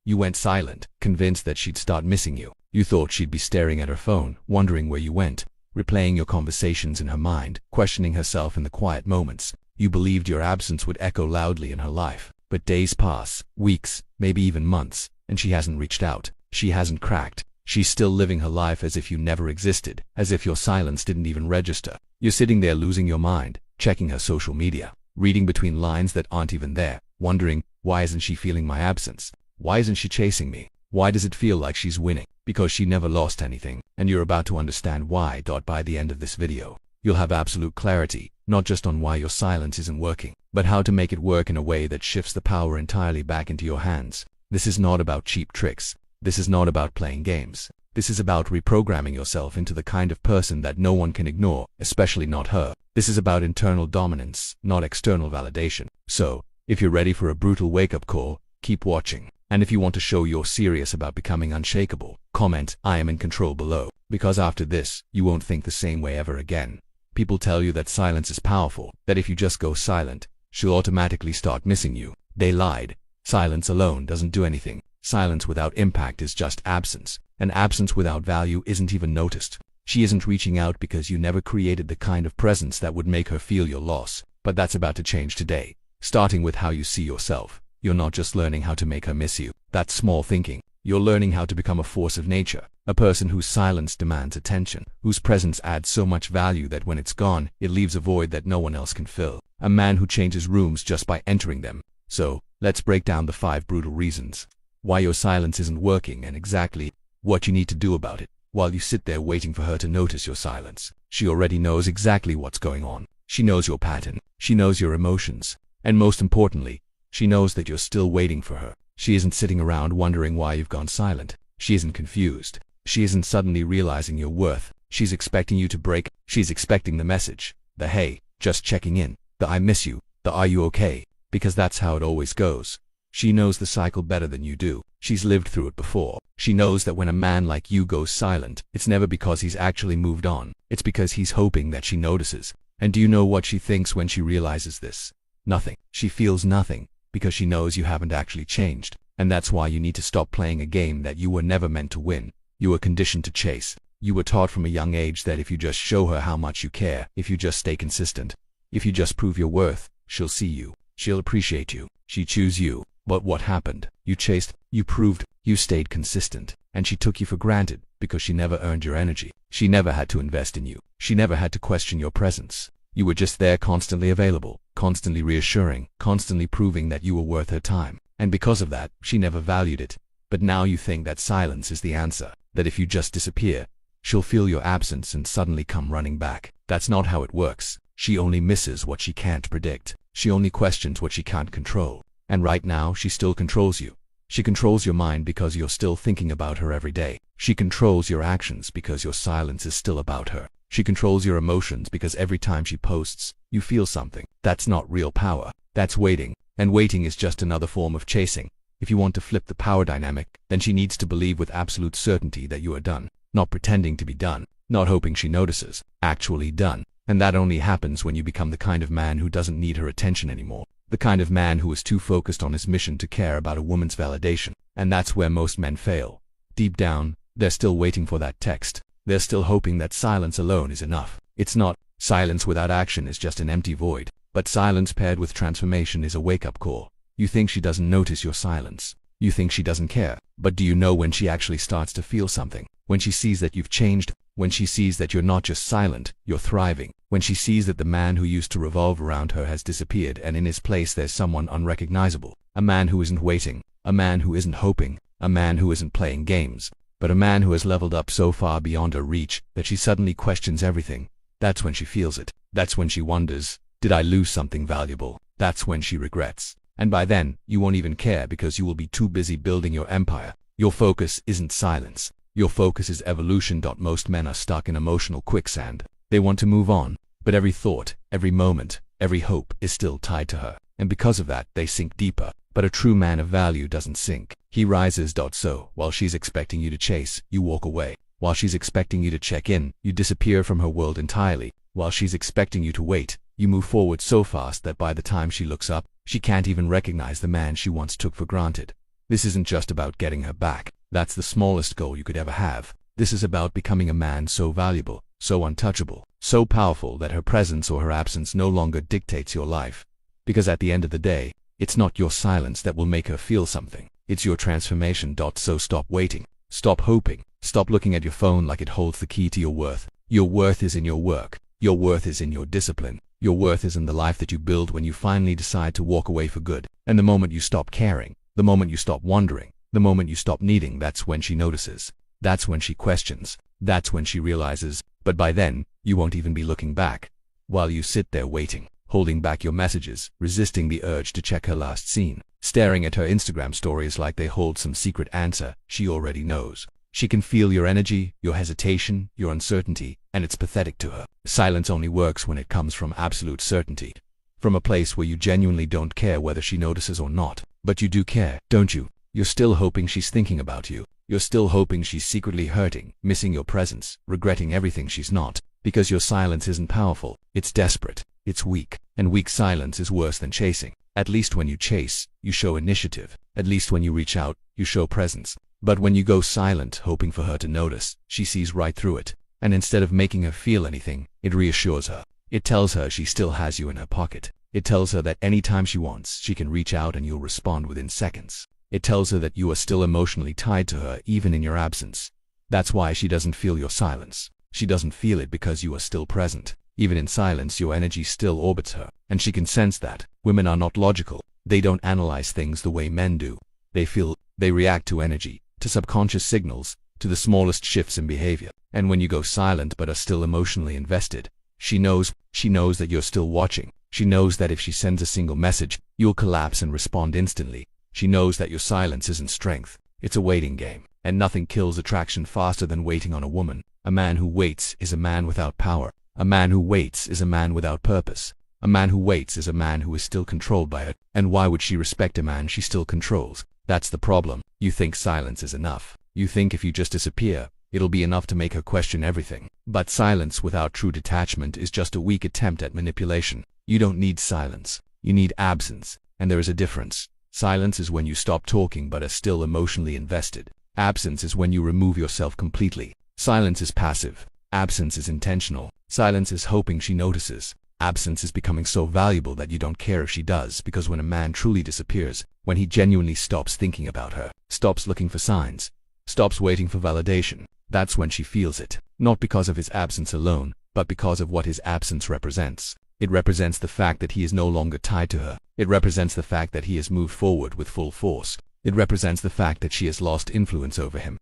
You went silent, convinced that she'd start missing you. You thought she'd be staring at her phone, wondering where you went, replaying your conversations in her mind, questioning herself in the quiet moments. You believed your absence would echo loudly in her life. But days pass, weeks, maybe even months, and she hasn't reached out. She hasn't cracked. She's still living her life as if you never existed, as if your silence didn't even register. You're sitting there losing your mind, checking her social media, reading between lines that aren't even there, wondering, why isn't she feeling my absence? Why isn't she chasing me? Why does it feel like she's winning? Because she never lost anything, and you're about to understand why. By the end of this video, you'll have absolute clarity, not just on why your silence isn't working, but how to make it work in a way that shifts the power entirely back into your hands. This is not about cheap tricks. This is not about playing games. This is about reprogramming yourself into the kind of person that no one can ignore, especially not her. This is about internal dominance, not external validation. So, if you're ready for a brutal wake-up call, keep watching. And if you want to show you're serious about becoming unshakable, comment, "I am in control" below. Because after this, you won't think the same way ever again. People tell you that silence is powerful, that if you just go silent, she'll automatically start missing you. They lied. Silence alone doesn't do anything. Silence without impact is just absence. And absence without value isn't even noticed. She isn't reaching out because you never created the kind of presence that would make her feel your loss. But that's about to change today. Starting with how you see yourself. You're not just learning how to make her miss you. That's small thinking. You're learning how to become a force of nature. A person whose silence demands attention. Whose presence adds so much value that when it's gone, it leaves a void that no one else can fill. A man who changes rooms just by entering them. So, let's break down the 5 brutal reasons why your silence isn't working and exactly what you need to do about it. While you sit there waiting for her to notice your silence, she already knows exactly what's going on. She knows your pattern. She knows your emotions. And most importantly, she knows that you're still waiting for her. She isn't sitting around wondering why you've gone silent. She isn't confused. She isn't suddenly realizing your worth. She's expecting you to break. She's expecting the message. The "hey, just checking in." The "I miss you." The "are you okay?" Because that's how it always goes. She knows the cycle better than you do. She's lived through it before. She knows that when a man like you goes silent, it's never because he's actually moved on. It's because he's hoping that she notices. And do you know what she thinks when she realizes this? Nothing. She feels nothing, because she knows you haven't actually changed. And that's why you need to stop playing a game that you were never meant to win. You were conditioned to chase. You were taught from a young age that if you just show her how much you care, if you just stay consistent, if you just prove your worth, she'll see you. She'll appreciate you. She choose you. But what happened? You chased, you proved, you stayed consistent, and she took you for granted because she never earned your energy. She never had to invest in you. She never had to question your presence. You were just there, constantly available, constantly reassuring, constantly proving that you were worth her time. And because of that, she never valued it. But now you think that silence is the answer, that if you just disappear, she'll feel your absence and suddenly come running back. That's not how it works. She only misses what she can't predict. She only questions what she can't control. And right now, she still controls you. She controls your mind because you're still thinking about her every day. She controls your actions because your silence is still about her. She controls your emotions because every time she posts, you feel something. That's not real power. That's waiting. And waiting is just another form of chasing. If you want to flip the power dynamic, then she needs to believe with absolute certainty that you are done. Not pretending to be done. Not hoping she notices. Actually done. And that only happens when you become the kind of man who doesn't need her attention anymore. The kind of man who is too focused on his mission to care about a woman's validation. And that's where most men fail. Deep down, they're still waiting for that text. They're still hoping that silence alone is enough. It's not. Silence without action is just an empty void. But silence paired with transformation is a wake-up call. You think she doesn't notice your silence. You think she doesn't care. But do you know when she actually starts to feel something? When she sees that you've changed. When she sees that you're not just silent, you're thriving. When she sees that the man who used to revolve around her has disappeared and in his place there's someone unrecognizable. A man who isn't waiting. A man who isn't hoping. A man who isn't playing games. But a man who has leveled up so far beyond her reach that she suddenly questions everything. That's when she feels it. That's when she wonders, did I lose something valuable? That's when she regrets. And by then, you won't even care because you will be too busy building your empire. Your focus isn't silence. Your focus is evolution. Most men are stuck in emotional quicksand. They want to move on, but every thought, every moment, every hope is still tied to her. And because of that, they sink deeper. But a true man of value doesn't sink. He rises. So, while she's expecting you to chase, you walk away. While she's expecting you to check in, you disappear from her world entirely. While she's expecting you to wait, you move forward so fast that by the time she looks up, she can't even recognize the man she once took for granted. This isn't just about getting her back. That's the smallest goal you could ever have. This is about becoming a man so valuable, so untouchable, so powerful that her presence or her absence no longer dictates your life. Because at the end of the day, it's not your silence that will make her feel something. It's your transformation. So stop waiting. Stop hoping. Stop looking at your phone like it holds the key to your worth. Your worth is in your work. Your worth is in your discipline. Your worth is in the life that you build when you finally decide to walk away for good. And the moment you stop caring, the moment you stop wondering, the moment you stop needing, that's when she notices. That's when she questions. That's when she realizes. But by then, you won't even be looking back. While you sit there waiting, holding back your messages, resisting the urge to check her last scene, staring at her Instagram stories like they hold some secret answer she already knows. She can feel your energy, your hesitation, your uncertainty, and it's pathetic to her. Silence only works when it comes from absolute certainty. From a place where you genuinely don't care whether she notices or not. But you do care, don't you? You're still hoping she's thinking about you. You're still hoping she's secretly hurting, missing your presence, regretting everything she's not. Because your silence isn't powerful. It's desperate. It's weak. And weak silence is worse than chasing. At least when you chase, you show initiative. At least when you reach out, you show presence. But when you go silent, hoping for her to notice, she sees right through it. And instead of making her feel anything, it reassures her. It tells her she still has you in her pocket. It tells her that anytime she wants, she can reach out and you'll respond within seconds. It tells her that you are still emotionally tied to her even in your absence. That's why she doesn't feel your silence. She doesn't feel it because you are still present. Even in silence, your energy still orbits her. And she can sense that. Women are not logical. They don't analyze things the way men do. They feel, they react to energy, to subconscious signals, to the smallest shifts in behavior. And when you go silent but are still emotionally invested, she knows that you're still watching. She knows that if she sends a single message, you'll collapse and respond instantly. She knows that your silence isn't strength. It's a waiting game. And nothing kills attraction faster than waiting on a woman. A man who waits is a man without power. A man who waits is a man without purpose. A man who waits is a man who is still controlled by it. And why would she respect a man she still controls? That's the problem. You think silence is enough. You think if you just disappear, it'll be enough to make her question everything. But silence without true detachment is just a weak attempt at manipulation. You don't need silence. You need absence. And there is a difference. Silence is when you stop talking but are still emotionally invested. Absence is when you remove yourself completely. Silence is passive. Absence is intentional. Silence is hoping she notices. Absence is becoming so valuable that you don't care if she does, because when a man truly disappears, when he genuinely stops thinking about her, stops looking for signs, stops waiting for validation, that's when she feels it. Not because of his absence alone, but because of what his absence represents. It represents the fact that he is no longer tied to her. It represents the fact that he has moved forward with full force. It represents the fact that she has lost influence over him.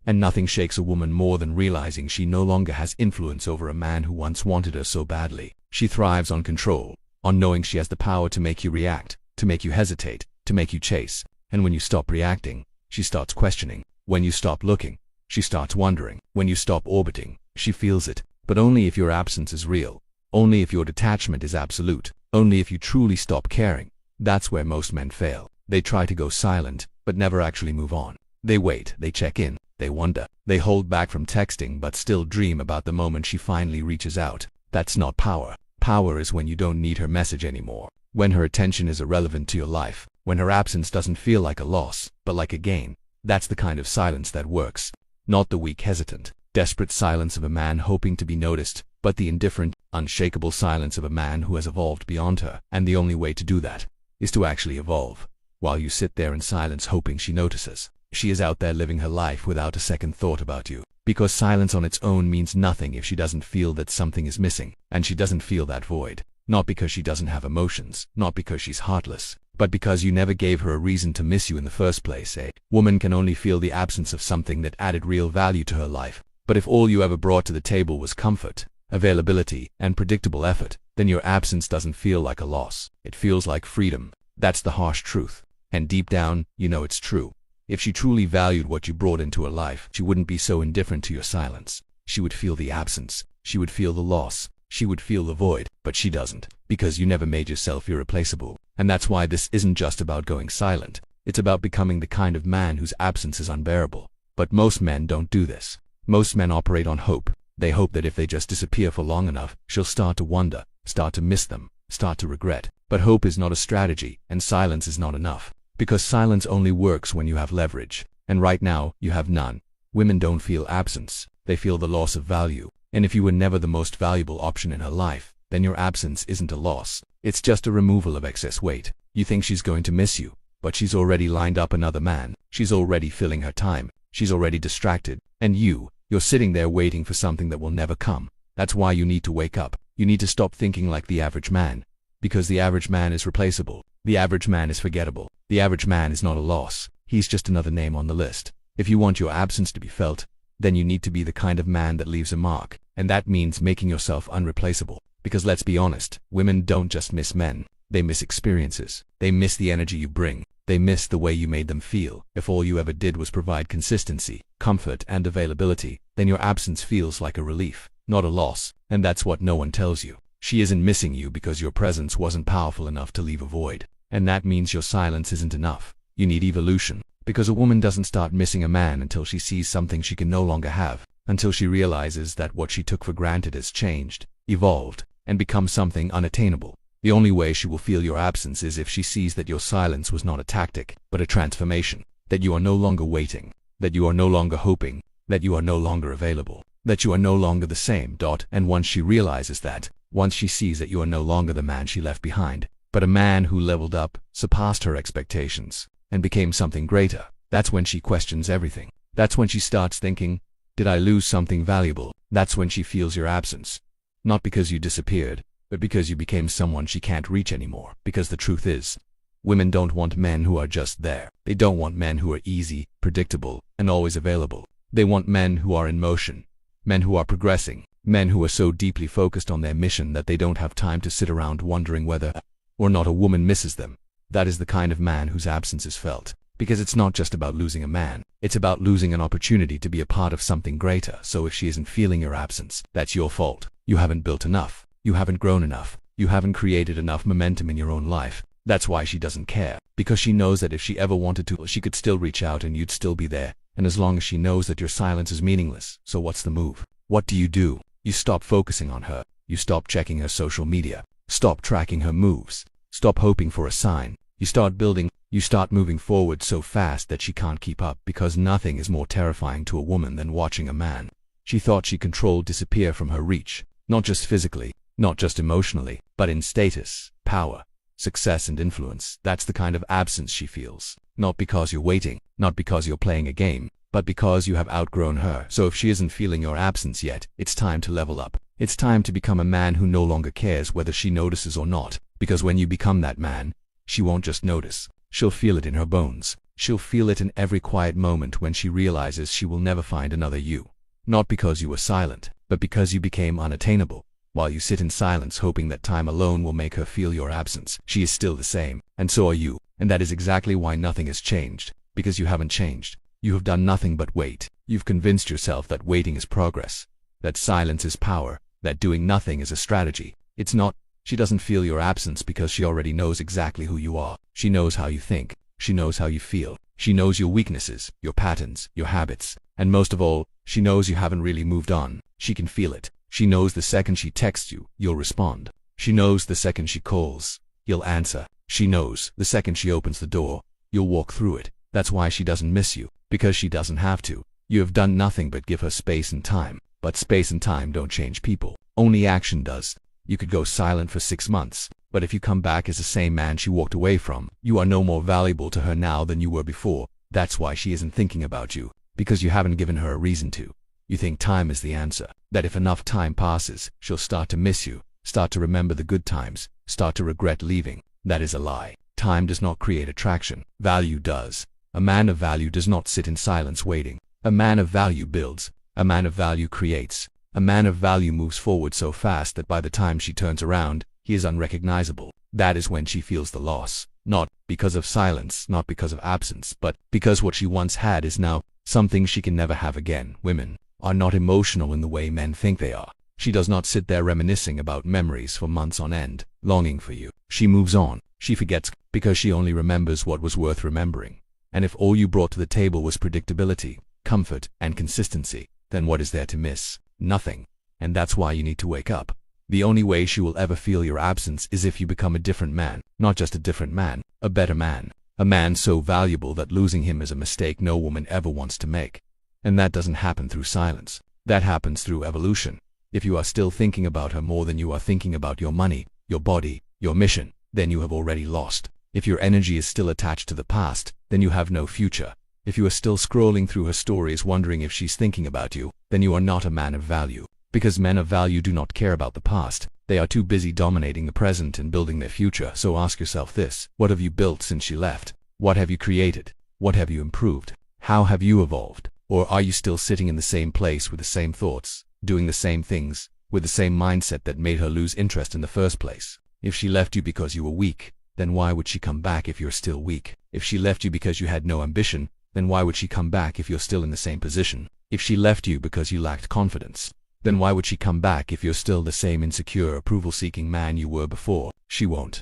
And nothing shakes a woman more than realizing she no longer has influence over a man who once wanted her so badly. She thrives on control, on knowing she has the power to make you react, to make you hesitate, to make you chase. And when you stop reacting, she starts questioning. When you stop looking, she starts wondering. When you stop orbiting, she feels it. But only if your absence is real. Only if your detachment is absolute. Only if you truly stop caring. That's where most men fail. They try to go silent, but never actually move on. They wait, they check in, they wonder. They hold back from texting but still dream about the moment she finally reaches out. That's not power. Power is when you don't need her message anymore. When her attention is irrelevant to your life. When her absence doesn't feel like a loss, but like a gain. That's the kind of silence that works. Not the weak, hesitant, desperate silence of a man hoping to be noticed, but the indifferent, unshakable silence of a man who has evolved beyond her. And the only way to do that is to actually evolve. While you sit there in silence hoping she notices, she is out there living her life without a second thought about you. Because silence on its own means nothing if she doesn't feel that something is missing. And she doesn't feel that void. Not because she doesn't have emotions, not because she's heartless, but because you never gave her a reason to miss you in the first place. A woman can only feel the absence of something that added real value to her life. But if all you ever brought to the table was comfort, availability, and predictable effort, then your absence doesn't feel like a loss. It feels like freedom. That's the harsh truth. And deep down, you know it's true. If she truly valued what you brought into her life, she wouldn't be so indifferent to your silence. She would feel the absence. She would feel the loss. She would feel the void. But she doesn't, because you never made yourself irreplaceable. And that's why this isn't just about going silent. It's about becoming the kind of man whose absence is unbearable. But most men don't do this. Most men operate on hope. They hope that if they just disappear for long enough, she'll start to wonder, start to miss them, start to regret. But hope is not a strategy, and silence is not enough. Because silence only works when you have leverage. And right now, you have none. Women don't feel absence. They feel the loss of value. And if you were never the most valuable option in her life, then your absence isn't a loss. It's just a removal of excess weight. You think she's going to miss you, but she's already lined up another man. She's already filling her time. She's already distracted. And you're sitting there waiting for something that will never come. That's why you need to wake up. You need to stop thinking like the average man. Because the average man is replaceable. The average man is forgettable. The average man is not a loss. He's just another name on the list. If you want your absence to be felt, then you need to be the kind of man that leaves a mark. And that means making yourself unreplaceable. Because let's be honest, women don't just miss men. They miss experiences. They miss the energy you bring. They miss the way you made them feel. If all you ever did was provide consistency, comfort, and availability, then your absence feels like a relief, not a loss. And that's what no one tells you. She isn't missing you because your presence wasn't powerful enough to leave a void. And that means your silence isn't enough. You need evolution. Because a woman doesn't start missing a man until she sees something she can no longer have. Until she realizes that what she took for granted has changed, evolved, and become something unattainable. The only way she will feel your absence is if she sees that your silence was not a tactic, but a transformation. That you are no longer waiting. That you are no longer hoping. That you are no longer available. That you are no longer the same. And once she realizes that, once she sees that you are no longer the man she left behind, but a man who leveled up, surpassed her expectations, and became something greater, that's when she questions everything. That's when she starts thinking, did I lose something valuable? That's when she feels your absence. Not because you disappeared, but because you became someone she can't reach anymore. Because the truth is, women don't want men who are just there. They don't want men who are easy, predictable, and always available. They want men who are in motion, men who are progressing, men who are so deeply focused on their mission that they don't have time to sit around wondering whether or not a woman misses them. That is the kind of man whose absence is felt. Because it's not just about losing a man, it's about losing an opportunity to be a part of something greater. So if she isn't feeling your absence, that's your fault. You haven't built enough. You haven't grown enough. You haven't created enough momentum in your own life. That's why she doesn't care. Because she knows that if she ever wanted to, she could still reach out and you'd still be there. And as long as she knows that your silence is meaningless, so what's the move? What do? You stop focusing on her. You stop checking her social media. Stop tracking her moves. Stop hoping for a sign. You start building. You start moving forward so fast that she can't keep up, because nothing is more terrifying to a woman than watching a man she thought she controlled disappear from her reach. Not just physically, not just emotionally, but in status, power, success, and influence. That's the kind of absence she feels. Not because you're waiting, not because you're playing a game, but because you have outgrown her. So if she isn't feeling your absence yet, it's time to level up. It's time to become a man who no longer cares whether she notices or not. Because when you become that man, she won't just notice. She'll feel it in her bones. She'll feel it in every quiet moment when she realizes she will never find another you. Not because you were silent, but because you became unattainable. While you sit in silence hoping that time alone will make her feel your absence, she is still the same, and so are you. And that is exactly why nothing has changed. Because you haven't changed. You have done nothing but wait. You've convinced yourself that waiting is progress, that silence is power, that doing nothing is a strategy. It's not. She doesn't feel your absence because she already knows exactly who you are. She knows how you think. She knows how you feel. She knows your weaknesses, your patterns, your habits. And most of all, she knows you haven't really moved on. She can feel it. She knows the second she texts you, you'll respond. She knows the second she calls, you'll answer. She knows the second she opens the door, you'll walk through it. That's why she doesn't miss you. Because she doesn't have to. You have done nothing but give her space and time. But space and time don't change people. Only action does. You could go silent for 6 months, but if you come back as the same man she walked away from, you are no more valuable to her now than you were before. That's why she isn't thinking about you, because you haven't given her a reason to. You think time is the answer, that if enough time passes, she'll start to miss you, start to remember the good times, start to regret leaving. That is a lie. Time does not create attraction. Value does. A man of value does not sit in silence waiting. A man of value builds. A man of value creates. A man of value moves forward so fast that by the time she turns around, he is unrecognizable. That is when she feels the loss. Not because of silence, not because of absence, but because what she once had is now something she can never have again. Women are not emotional in the way men think they are. She does not sit there reminiscing about memories for months on end, longing for you. She moves on. She forgets because she only remembers what was worth remembering. And if all you brought to the table was predictability, comfort, and consistency, then what is there to miss? Nothing. And that's why you need to wake up. The only way she will ever feel your absence is if you become a different man. Not just a different man, a better man. A man so valuable that losing him is a mistake no woman ever wants to make. And that doesn't happen through silence. That happens through evolution. If you are still thinking about her more than you are thinking about your money, your body, your mission, then you have already lost. If your energy is still attached to the past, then you have no future. If you are still scrolling through her stories wondering if she's thinking about you, then you are not a man of value. Because men of value do not care about the past. They are too busy dominating the present and building their future. So ask yourself this: what have you built since she left? What have you created? What have you improved? How have you evolved? Or are you still sitting in the same place with the same thoughts, doing the same things, with the same mindset that made her lose interest in the first place? If she left you because you were weak, then why would she come back if you're still weak? If she left you because you had no ambition, then why would she come back if you're still in the same position? If she left you because you lacked confidence, then why would she come back if you're still the same insecure, approval-seeking man you were before? She won't.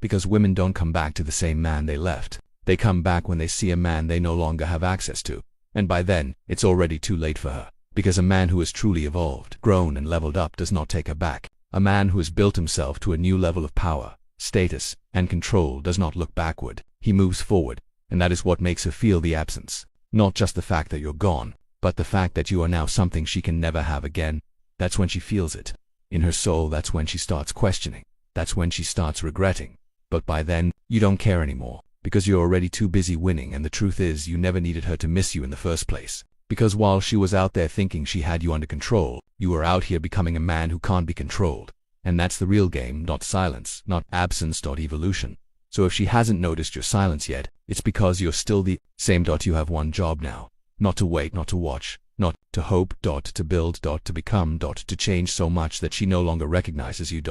Because women don't come back to the same man they left. They come back when they see a man they no longer have access to. And by then, it's already too late for her. Because a man who has truly evolved, grown and leveled up does not take her back. A man who has built himself to a new level of power, status, and control does not look backward. He moves forward, and that is what makes her feel the absence. Not just the fact that you're gone, but the fact that you are now something she can never have again. That's when she feels it. In her soul, that's when she starts questioning. That's when she starts regretting. But by then, you don't care anymore, because you're already too busy winning, and the truth is you never needed her to miss you in the first place. Because while she was out there thinking she had you under control, you were out here becoming a man who can't be controlled. And that's the real game, not silence, not absence, not evolution. So if she hasn't noticed your silence yet, it's because you're still the same. You have one job now. Not to wait, not to watch, not to hope, to build, to become, to change so much that she no longer recognizes you.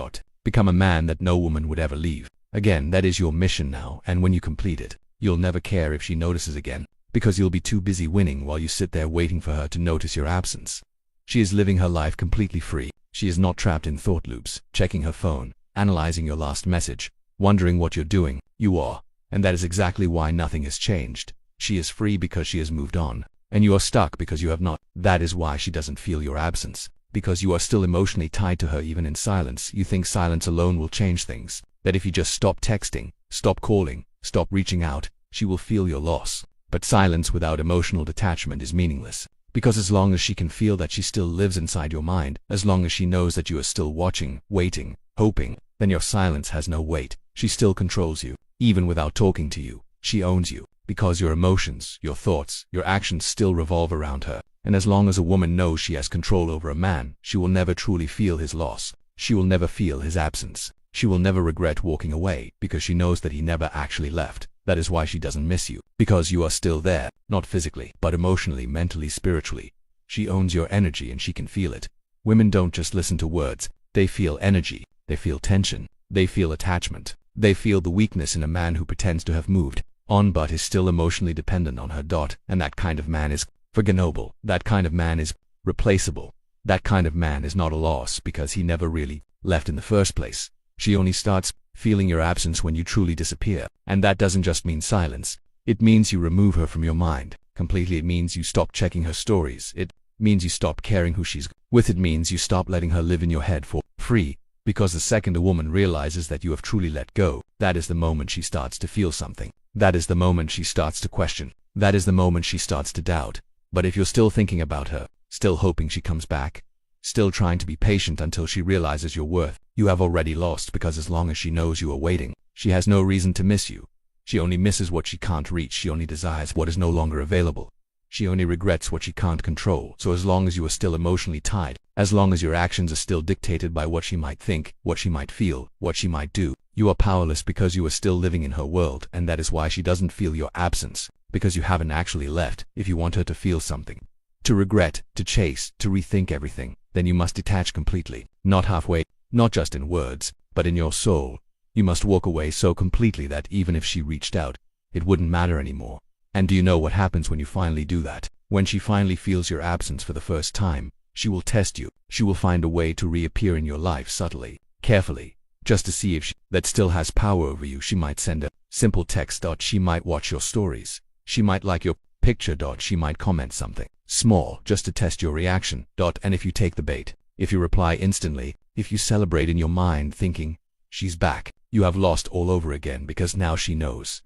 Become a man that no woman would ever leave. Again, that is your mission now, and when you complete it, you'll never care if she notices again, because you'll be too busy winning while you sit there waiting for her to notice your absence. She is living her life completely free. She is not trapped in thought loops, checking her phone, analyzing your last message, wondering what you're doing. You are, and that is exactly why nothing has changed. She is free because she has moved on, and you are stuck because you have not. That is why she doesn't feel your absence, because you are still emotionally tied to her even in silence. You think silence alone will change things, that if you just stop texting, stop calling, stop reaching out, she will feel your loss. But silence without emotional detachment is meaningless, because as long as she can feel that she still lives inside your mind, as long as she knows that you are still watching, waiting, hoping, then your silence has no weight. She still controls you, even without talking to you. She owns you, because your emotions, your thoughts, your actions still revolve around her. And as long as a woman knows she has control over a man, she will never truly feel his loss. She will never feel his absence. She will never regret walking away, because she knows that he never actually left. That is why she doesn't miss you, because you are still there, not physically, but emotionally, mentally, spiritually. She owns your energy and she can feel it. Women don't just listen to words, they feel energy, they feel tension, they feel attachment. They feel the weakness in a man who pretends to have moved on but is still emotionally dependent on her. And that kind of man is forgettable. That kind of man is replaceable. That kind of man is not a loss because he never really left in the first place. She only starts feeling your absence when you truly disappear. And that doesn't just mean silence. It means you remove her from your mind completely. It means you stop checking her stories. It means you stop caring who she's with. It means you stop letting her live in your head for free. Because the second a woman realizes that you have truly let go, that is the moment she starts to feel something. That is the moment she starts to question. That is the moment she starts to doubt. But if you're still thinking about her, still hoping she comes back, still trying to be patient until she realizes your worth, you have already lost, because as long as she knows you are waiting, she has no reason to miss you. She only misses what she can't reach. She only desires what is no longer available. She only regrets what she can't control. So as long as you are still emotionally tied, as long as your actions are still dictated by what she might think, what she might feel, what she might do, you are powerless because you are still living in her world, and that is why she doesn't feel your absence, because you haven't actually left. If you want her to feel something, to regret, to chase, to rethink everything, then you must detach completely, not halfway, not just in words, but in your soul. You must walk away so completely that even if she reached out, it wouldn't matter anymore. And do you know what happens when you finally do that? When she finally feels your absence for the first time, she will test you. She will find a way to reappear in your life subtly, carefully, just to see if that still has power over you. She might send a simple text. She might watch your stories. She might like your picture. She might comment something small just to test your reaction. And if you take the bait, if you reply instantly, if you celebrate in your mind thinking, she's back, You have lost all over again because now she knows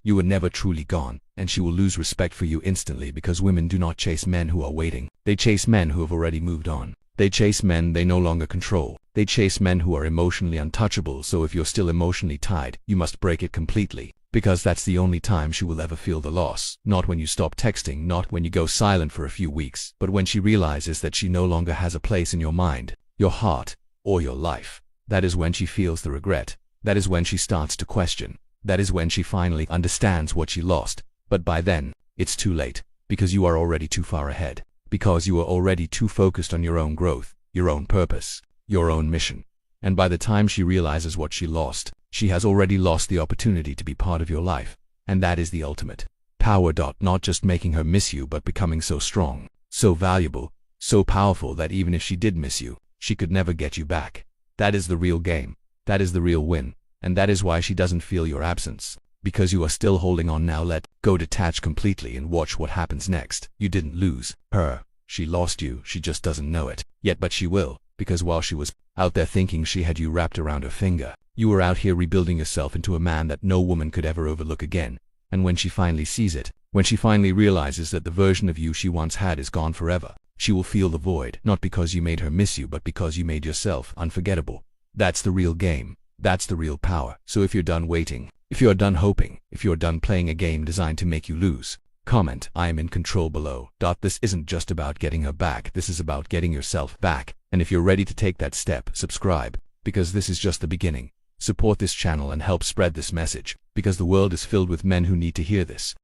you were never truly gone, and she will lose respect for you instantly because women do not chase men who are waiting. They chase men who have already moved on. They chase men they no longer control. They chase men who are emotionally untouchable, so if you're still emotionally tied, you must break it completely. Because that's the only time she will ever feel the loss. Not when you stop texting, not when you go silent for a few weeks, but when she realizes that she no longer has a place in your mind, your heart, or your life. That is when she feels the regret. That is when she starts to question. That is when she finally understands what she lost. But by then, it's too late, because you are already too far ahead. Because you are already too focused on your own growth, your own purpose, your own mission. And by the time she realizes what she lost, she has already lost the opportunity to be part of your life. And that is the ultimate power. Not just making her miss you, but becoming so strong, so valuable, so powerful that even if she did miss you, she could never get you back. That is the real game. That is the real win. And that is why she doesn't feel your absence. Because you are still holding on now. Let go, detach completely, and watch what happens next. You didn't lose her. She lost you. She just doesn't know it yet, but she will. Because while she was out there thinking she had you wrapped around her finger, you were out here rebuilding yourself into a man that no woman could ever overlook again. And when she finally sees it, when she finally realizes that the version of you she once had is gone forever, she will feel the void, not because you made her miss you, but because you made yourself unforgettable. That's the real game. That's the real power. So if you're done waiting, if you're done hoping, if you're done playing a game designed to make you lose, comment "I am in control" below. This isn't just about getting her back, this is about getting yourself back. And if you're ready to take that step, subscribe, because this is just the beginning. Support this channel and help spread this message, because the world is filled with men who need to hear this.